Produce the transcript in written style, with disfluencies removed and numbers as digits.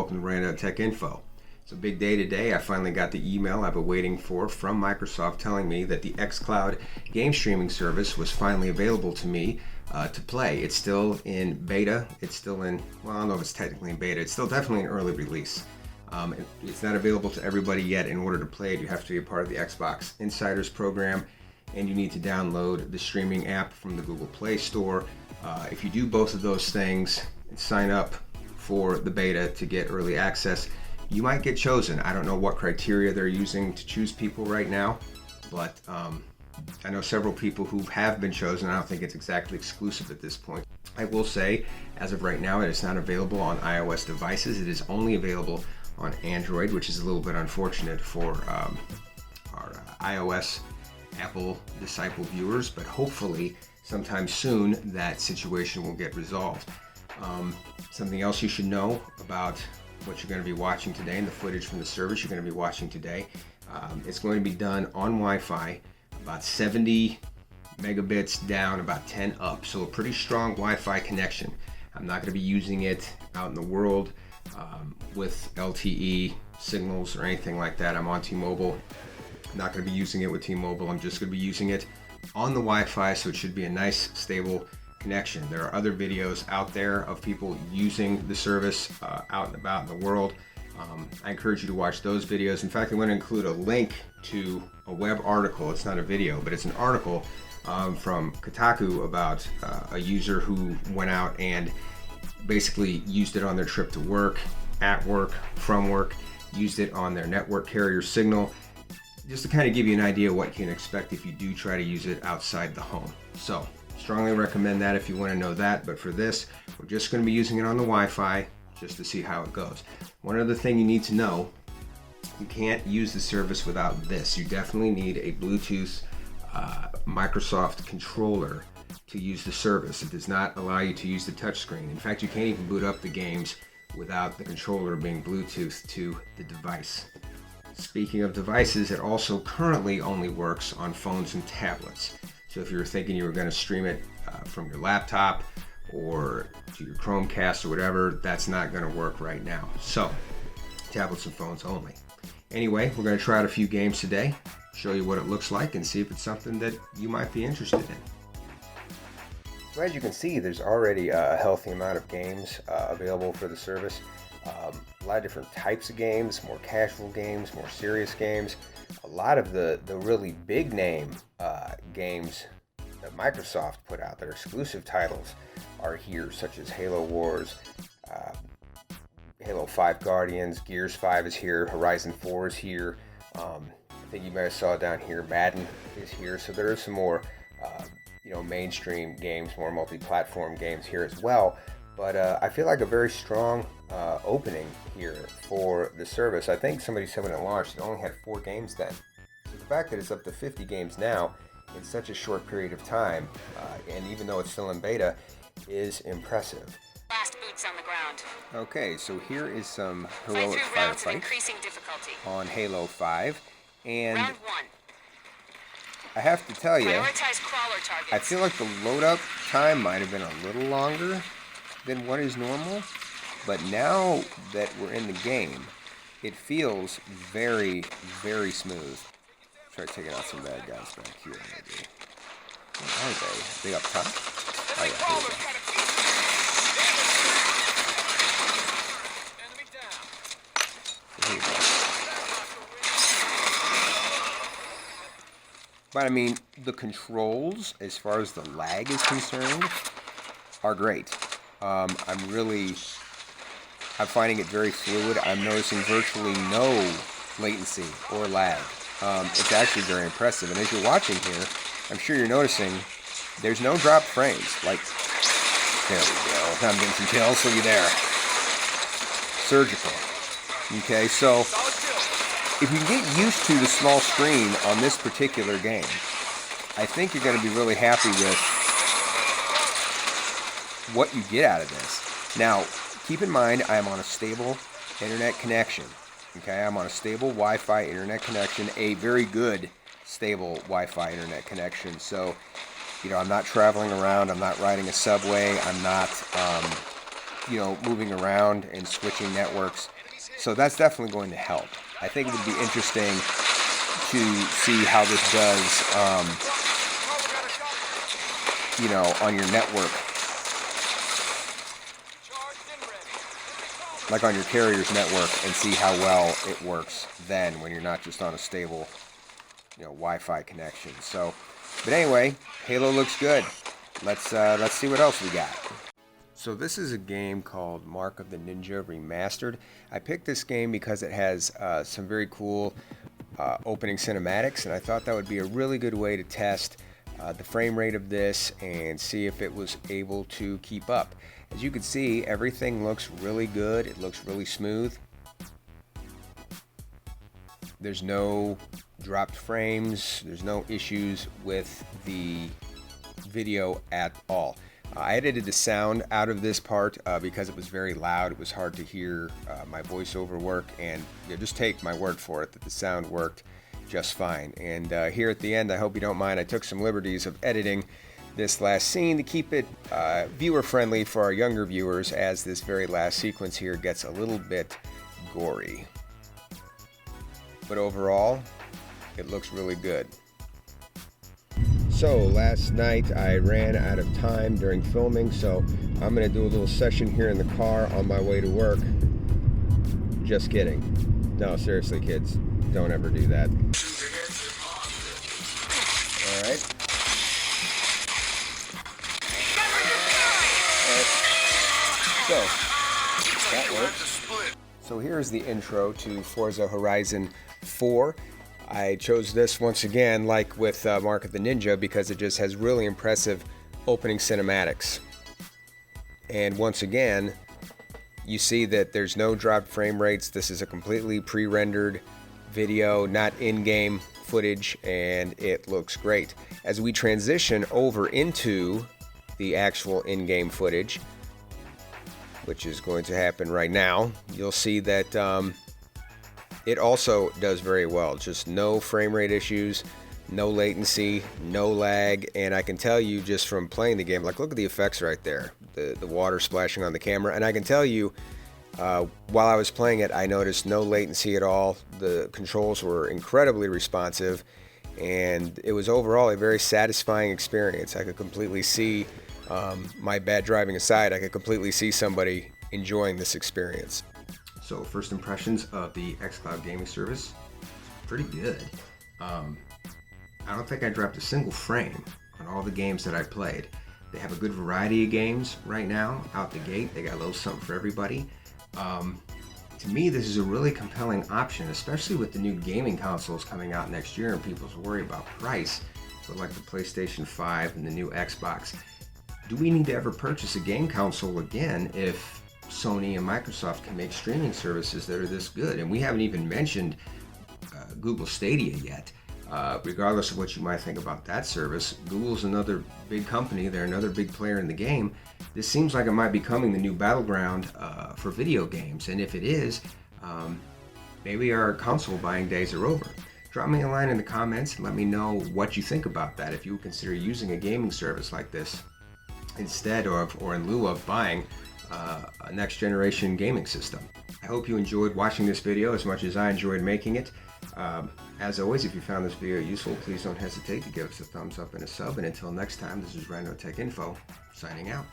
welcome to Random Tech Info. It's a big day today. I finally got the email I've been waiting for from Microsoft telling me that the xCloud game streaming service was finally available to me to play. It's still in beta. It's still in, well, I don't know if it's technically in beta. It's still definitely an early release. It's not available to everybody yet. In order to play it, you have to be a part of the Xbox Insiders program, and you need to download the streaming app from the Google Play Store. If you do both of those things and sign up for the beta to get early access, you might get chosen. I don't know what criteria they're using to choose people right now, but I know several people who have been chosen. I don't think it's exactly exclusive at this point. I will say, as of right now, it is not available on iOS devices. It is only available on Android, which is a little bit unfortunate for our iOS Apple disciple viewers, but hopefully sometime soon that situation will get resolved. Something else you should know about what you're going to be watching today and the footage from the service you're going to be watching today. It's going to be done on Wi-Fi, about 70 megabits down, about 10 up, so a pretty strong Wi-Fi connection. I'm not going to be using it out in the world with LTE signals or anything like that. I'm on T-Mobile. I'm not going to be using it with T-Mobile. I'm just going to be using it on the Wi-Fi, so it should be a nice, stable connection. There are other videos out there of people using the service out and about in the world. I encourage you to watch those videos. In fact, I'm going to include a link to a web article. It's not a video, but it's an article from Kotaku about a user who went out and basically used it on their trip to work, at work, from work, used it on their network carrier Signal, just to kind of give you an idea what you can expect if you do try to use it outside the home. So, strongly recommend that if you want to know that, but for this, we're just going to be using it on the Wi-Fi just to see how it goes. One other thing you need to know, you can't use the service without this. You definitely need a Bluetooth Microsoft controller to use the service. It does not allow you to use the touchscreen. In fact, you can't even boot up the games without the controller being Bluetooth to the device. Speaking of devices, it also currently only works on phones and tablets. So if you were thinking you were going to stream it from your laptop or to your Chromecast or whatever, that's not going to work right now. So, tablets and phones only. Anyway, we're going to try out a few games today, show you what it looks like, and see if it's something that you might be interested in. So as you can see, there's already a healthy amount of games available for the service. A lot of different types of games, more casual games, more serious games. A lot of the really big name games that Microsoft put out, that are exclusive titles, are here, such as Halo Wars, Halo 5 Guardians, Gears 5 is here, Horizon 4 is here. I think you might have saw down here, Madden is here. So there are some more mainstream games, more multi-platform games here as well. But I feel like a very strong opening here for the service. I think somebody said when it launched, it only had 4 games then. So the fact that it's up to 50 games now in such a short period of time, and even though it's still in beta, is impressive. Last boots on the ground. Okay, so here is some heroic firefight on Halo 5, and Round 1. I have to tell you, Prioritize crawler targets. I feel like the load up time might have been a little longer than what is normal, but now that we're in the game, it feels very, very smooth. Try taking out some bad guys back here, maybe. Where are they? Are they up top? Oh yeah, here we go. Here we go. But I mean, the controls, as far as the lag is concerned, are great. I'm finding it very fluid. I'm noticing virtually no latency or lag. It's actually very impressive. And as you're watching here, I'm sure you're noticing there's no dropped frames. Like, there we go. I'm getting some kills. Looky there. Surgical. Okay, so if you get used to the small screen on this particular game, I think you're going to be really happy with what you get out of this. Now, keep in mind, I am on a stable internet connection. Okay, I'm on a stable Wi-Fi internet connection, a very good stable Wi-Fi internet connection. So, I'm not traveling around, I'm not riding a subway, I'm not, moving around and switching networks. So that's definitely going to help. I think it would be interesting to see how this does, on your network, like on your carrier's network, and see how well it works then when you're not just on a stable, Wi-Fi connection. So, but anyway, Halo looks good. Let's see what else we got. So this is a game called Mark of the Ninja Remastered. I picked this game because it has some very cool opening cinematics, and I thought that would be a really good way to test the frame rate of this and see if it was able to keep up. As you can see, everything looks really good. It looks really smooth. There's no dropped frames. There's no issues with the video at all. I edited the sound out of this part because it was very loud. It was hard to hear my voiceover work, and just take my word for it that the sound worked just fine. And here at the end, I hope you don't mind, I took some liberties of editing this last scene to keep it viewer friendly for our younger viewers, as this very last sequence here gets a little bit gory. But overall, it looks really good. So last night I ran out of time during filming, so I'm going to do a little session here in the car on my way to work. Just kidding. No, seriously kids, don't ever do that. Alright. So, that works. So here's the intro to Forza Horizon 4. I chose this once again, like with Mark of the Ninja, because it just has really impressive opening cinematics. And once again, you see that there's no dropped frame rates. This is a completely pre-rendered video, not in-game footage, and it looks great. As we transition over into the actual in-game footage, which is going to happen right now, you'll see that it also does very well. Just no frame rate issues, no latency, no lag, and I can tell you just from playing the game, like look at the effects right there, the water splashing on the camera, and I can tell you while I was playing it, I noticed no latency at all. The controls were incredibly responsive, and it was overall a very satisfying experience. I could completely see, my bad driving aside, I could completely see somebody enjoying this experience. So first impressions of the xCloud gaming service, pretty good. I don't think I dropped a single frame on all the games that I played. They have a good variety of games right now out the gate. They got a little something for everybody. To me, this is a really compelling option, especially with the new gaming consoles coming out next year and people's worry about price, but like the PlayStation 5 and the new Xbox. Do we need to ever purchase a game console again if Sony and Microsoft can make streaming services that are this good? And we haven't even mentioned Google Stadia yet. Regardless of what you might think about that service, Google's another big company. They're another big player in the game. This seems like it might be becoming the new battleground for video games. And if it is, maybe our console buying days are over. Drop me a line in the comments and let me know what you think about that, if you would consider using a gaming service like this instead of or in lieu of buying a next generation gaming system. I hope you enjoyed watching this video as much as I enjoyed making it. As always, if you found this video useful, please don't hesitate to give us a thumbs up and a sub. And until next time, this is Random Tech Info, signing out.